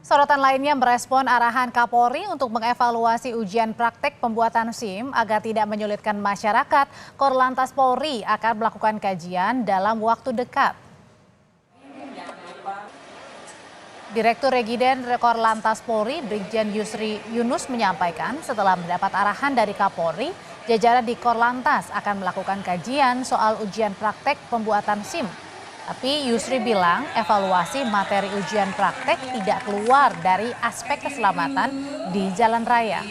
Sorotan lainnya merespon arahan Kapolri untuk mengevaluasi ujian praktek pembuatan SIM agar tidak menyulitkan masyarakat. Korlantas Polri akan melakukan kajian dalam waktu dekat. Direktur Regiden Korlantas Polri Brigjen Yusri Yunus menyampaikan setelah mendapat arahan dari Kapolri, jajaran di Korlantas akan melakukan kajian soal ujian praktek pembuatan SIM. Tapi Yusri bilang evaluasi materi ujian praktek tidak keluar dari aspek keselamatan di jalan raya.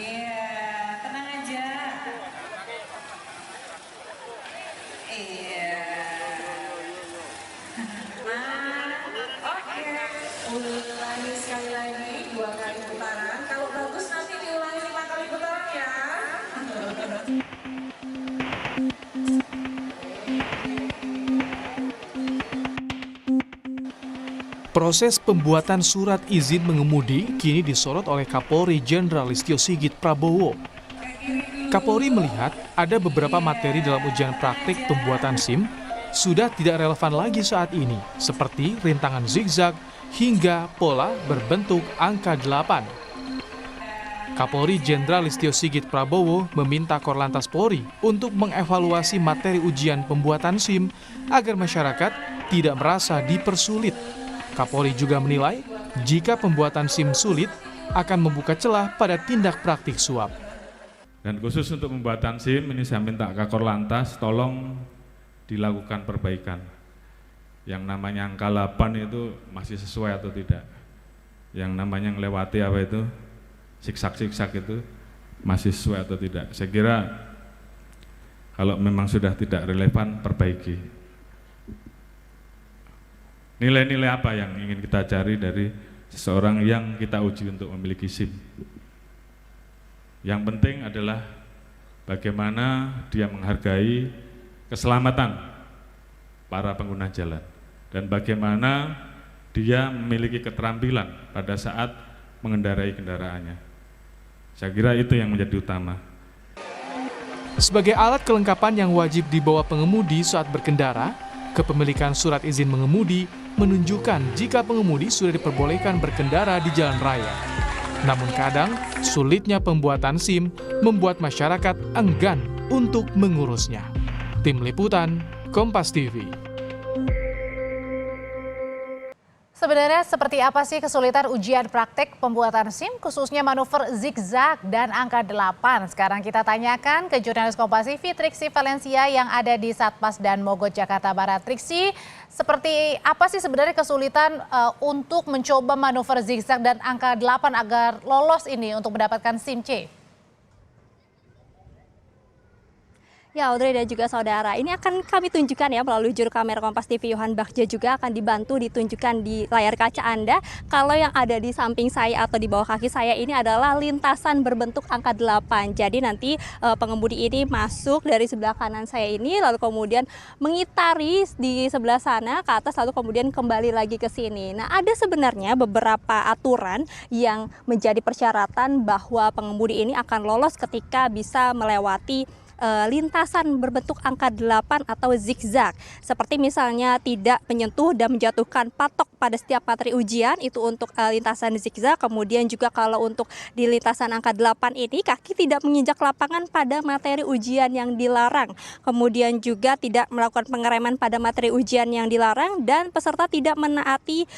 Ulangi sekali lagi 2 kali putaran. Kalau bagus nanti diulangi 5 kali putaran ya. Proses pembuatan surat izin mengemudi kini disorot oleh Kapolri Jenderal Listio Sigit Prabowo. Kapolri melihat ada beberapa materi dalam ujian praktik pembuatan SIM sudah tidak relevan lagi saat ini, seperti rintangan zigzag hingga pola berbentuk angka 8. Kapolri Jenderal Listio Sigit Prabowo meminta Korlantas Polri untuk mengevaluasi materi ujian pembuatan SIM agar masyarakat tidak merasa dipersulit. Kapolri juga menilai jika pembuatan SIM sulit akan membuka celah pada tindak praktik suap. Dan khusus untuk pembuatan SIM ini saya minta ke Korlantas tolong dilakukan perbaikan. Yang namanya angka 8 itu masih sesuai atau tidak. Yang namanya melewati apa itu siksak-siksak itu masih sesuai atau tidak. Saya kira kalau memang sudah tidak relevan perbaiki. Nilai-nilai apa yang ingin kita cari dari seseorang yang kita uji untuk memiliki SIM? Yang penting adalah bagaimana dia menghargai keselamatan para pengguna jalan dan bagaimana dia memiliki keterampilan pada saat mengendarai kendaraannya. Saya kira itu yang menjadi utama. Sebagai alat kelengkapan yang wajib dibawa pengemudi saat berkendara, kepemilikan surat izin mengemudi menunjukkan jika pengemudi sudah diperbolehkan berkendara di jalan raya. Namun kadang, sulitnya pembuatan SIM membuat masyarakat enggan untuk mengurusnya. Tim Liputan, Kompas TV. Sebenarnya seperti apa sih kesulitan ujian praktek pembuatan SIM, khususnya manuver zigzag dan angka 8? Sekarang kita tanyakan ke jurnalis Kompas TV Triksi Valencia yang ada di Satpas dan Mogot, Jakarta Barat. Triksi, seperti apa sih sebenarnya kesulitan untuk mencoba manuver zigzag dan angka 8 agar lolos ini untuk mendapatkan SIM C? Ya, Audrey dan juga saudara, ini akan kami tunjukkan ya melalui juru kamera Kompas TV Yohan Bagja, juga akan dibantu ditunjukkan di layar kaca Anda. Kalau yang ada di samping saya atau di bawah kaki saya ini adalah lintasan berbentuk angka 8. Jadi nanti pengemudi ini masuk dari sebelah kanan saya ini, lalu kemudian mengitari di sebelah sana ke atas, lalu kemudian kembali lagi ke sini. Nah, ada sebenarnya beberapa aturan yang menjadi persyaratan bahwa pengemudi ini akan lolos ketika bisa melewati lintasan berbentuk angka 8 atau zigzag. Seperti misalnya tidak menyentuh dan menjatuhkan patok pada setiap materi ujian, itu untuk lintasan zigzag. Kemudian juga kalau untuk di lintasan angka 8 ini, kaki tidak menginjak lapangan pada materi ujian yang dilarang. Kemudian juga tidak melakukan pengereman pada materi ujian yang dilarang, dan peserta tidak menaati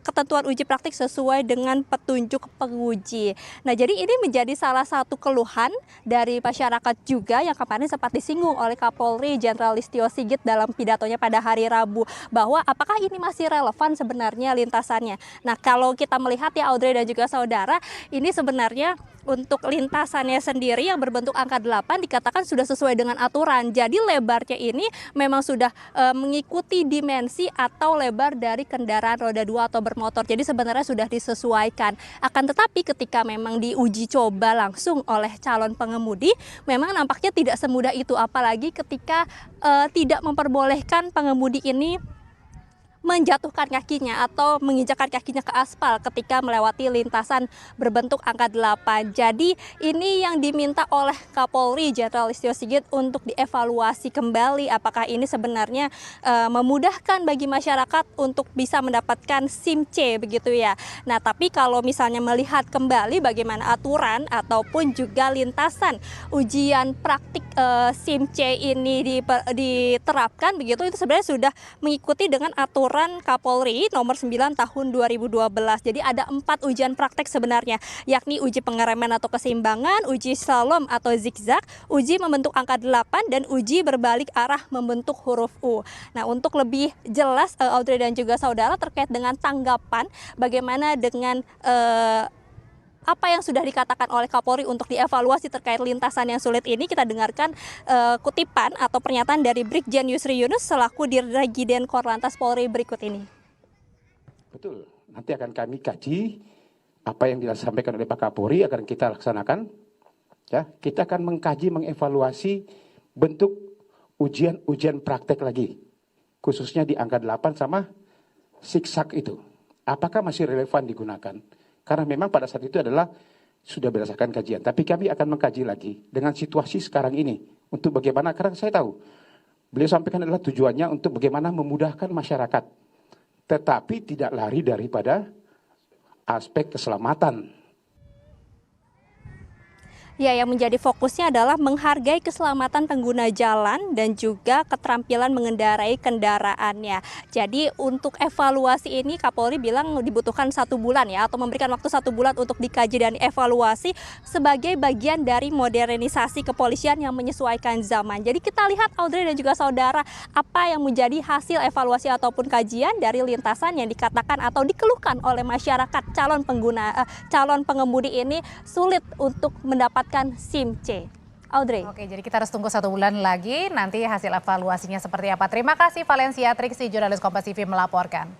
ketentuan uji praktik sesuai dengan petunjuk penguji. Nah, jadi ini menjadi salah satu keluhan dari masyarakat juga yang kemarin sempat disinggung oleh Kapolri Jenderal Listio Sigit dalam pidatonya pada hari Rabu, bahwa apakah ini masih relevan sebenarnya lintasannya. Nah, kalau kita melihat ya Audrey dan juga saudara, ini sebenarnya untuk lintasannya sendiri yang berbentuk angka 8 dikatakan sudah sesuai dengan aturan. Jadi lebarnya ini memang sudah mengikuti dimensi atau lebar dari kendaraan roda 2 atau bermotor. Jadi sebenarnya sudah disesuaikan. Akan tetapi ketika memang diuji coba langsung oleh calon pengemudi, memang nampaknya tidak semudah itu, apalagi ketika tidak memperbolehkan pengemudi ini menjatuhkan kakinya atau menginjakkan kakinya ke aspal ketika melewati lintasan berbentuk angka 8. Jadi ini yang diminta oleh Kapolri Jenderal Listio Sigit untuk dievaluasi kembali apakah ini sebenarnya memudahkan bagi masyarakat untuk bisa mendapatkan SIM C begitu ya. Nah, tapi kalau misalnya melihat kembali bagaimana aturan ataupun juga lintasan ujian praktik SIM C ini diterapkan begitu, itu sebenarnya sudah mengikuti dengan aturan Kapolri nomor 9 tahun 2012. Jadi ada 4 ujian praktek sebenarnya, yakni uji pengereman atau keseimbangan, uji slalom atau zigzag, uji membentuk angka 8, dan uji berbalik arah membentuk huruf U. Nah, untuk lebih jelas Audrey dan juga saudara terkait dengan tanggapan bagaimana dengan apa yang sudah dikatakan oleh Kapolri untuk dievaluasi terkait lintasan yang sulit ini, kita dengarkan kutipan atau pernyataan dari Brigjen Yusri Yunus selaku Dirgiden Korlantas Polri berikut ini. Betul, nanti akan kami kaji apa yang disampaikan oleh Pak Kapolri akan kita laksanakan. Ya, kita akan mengkaji, mengevaluasi bentuk ujian praktek lagi, khususnya di angka 8 sama zigzag itu. Apakah masih relevan digunakan? Karena memang pada saat itu adalah sudah berdasarkan kajian. Tapi kami akan mengkaji lagi dengan situasi sekarang ini. Untuk bagaimana, karena saya tahu, beliau sampaikan adalah tujuannya untuk bagaimana memudahkan masyarakat. Tetapi tidak lari daripada aspek keselamatan. Ya, yang menjadi fokusnya adalah menghargai keselamatan pengguna jalan dan juga keterampilan mengendarai kendaraannya. Jadi untuk evaluasi ini Kapolri bilang dibutuhkan 1 bulan ya, atau memberikan waktu 1 bulan untuk dikaji dan evaluasi sebagai bagian dari modernisasi kepolisian yang menyesuaikan zaman. Jadi kita lihat Audrey dan juga saudara, apa yang menjadi hasil evaluasi ataupun kajian dari lintasan yang dikatakan atau dikeluhkan oleh masyarakat calon pengemudi ini sulit untuk mendapatkan SIM C. Audrey. Oke, jadi kita harus tunggu 1 bulan lagi nanti hasil evaluasinya seperti apa. Terima kasih Valencia Triksi, jurnalis Kompas TV melaporkan.